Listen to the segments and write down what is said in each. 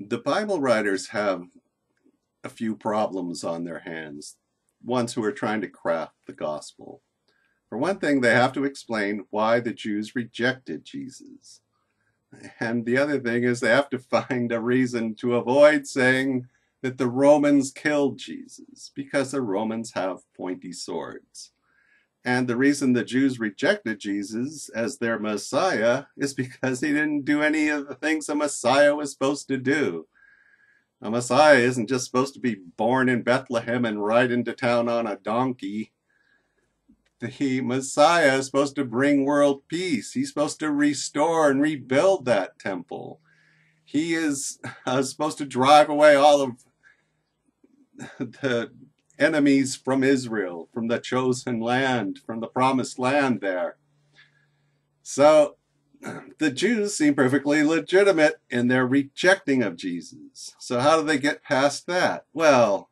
The Bible writers have a few problems on their hands, ones who are trying to craft the gospel. For one thing, they have to explain why the Jews rejected Jesus. And the other thing is they have to find a reason to avoid saying that the Romans killed Jesus, because the Romans have pointy swords. And the reason the Jews rejected Jesus as their Messiah is because he didn't do any of the things a Messiah was supposed to do. A Messiah isn't just supposed to be born in Bethlehem and ride into town on a donkey. The Messiah is supposed to bring world peace. He's supposed to restore and rebuild that temple. He is supposed to drive away all of the enemies from Israel, from the chosen land, from the promised land there. So the Jews seem perfectly legitimate in their rejecting of Jesus. So how do they get past that? Well,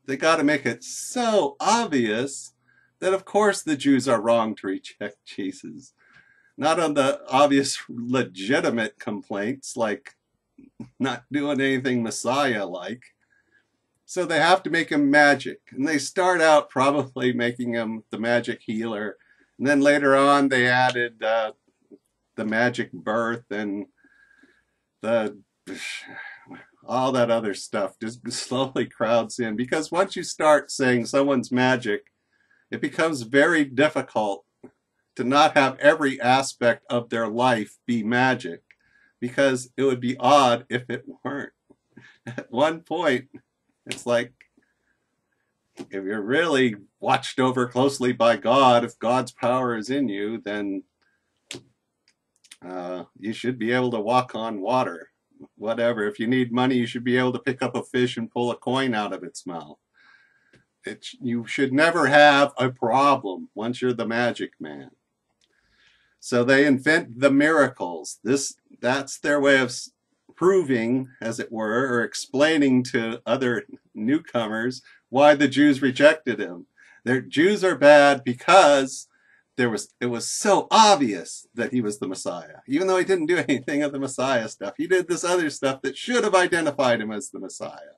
they got to make it so obvious that of course the Jews are wrong to reject Jesus. Not on the obvious legitimate complaints like not doing anything Messiah-like. So they have to make him magic. And they start out probably making him the magic healer. And then later on they added the magic birth and all that other stuff just slowly crowds in. Because once you start saying someone's magic, it becomes very difficult to not have every aspect of their life be magic, because it would be odd if it weren't. At one point, it's like, if you're really watched over closely by God, if God's power is in you, then you should be able to walk on water. Whatever. If you need money, you should be able to pick up a fish and pull a coin out of its mouth. You should never have a problem once you're the magic man. So they invent the miracles. That's their way of proving, as it were, or explaining to other newcomers why the Jews rejected him. The Jews are bad because it was so obvious that he was the Messiah. Even though he didn't do anything of the Messiah stuff, he did this other stuff that should have identified him as the Messiah.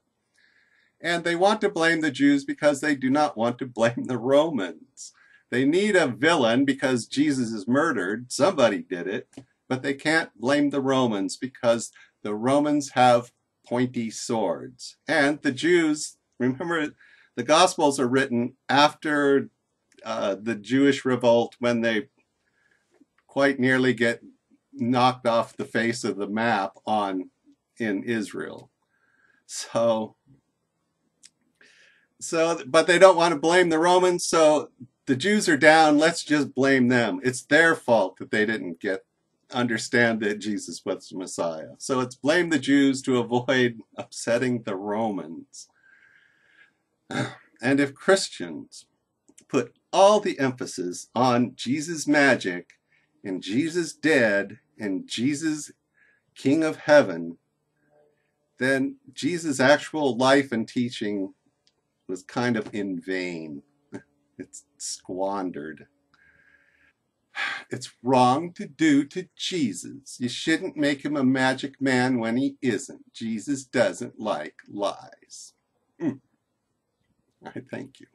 And they want to blame the Jews because they do not want to blame the Romans. They need a villain because Jesus is murdered. Somebody did it. But they can't blame the Romans because the Romans have pointy swords. And the Jews, remember, the Gospels are written after the Jewish revolt, when they quite nearly get knocked off the face of the map in Israel. But they don't want to blame the Romans, so the Jews are down, let's just blame them. It's their fault that they didn't understand that Jesus was the Messiah. So it's blame the Jews to avoid upsetting the Romans. And if Christians put all the emphasis on Jesus' magic and Jesus dead and Jesus King of Heaven, then Jesus' actual life and teaching was kind of in vain. It's squandered. It's wrong to do to Jesus. You shouldn't make him a magic man when he isn't. Jesus doesn't like lies. I thank you.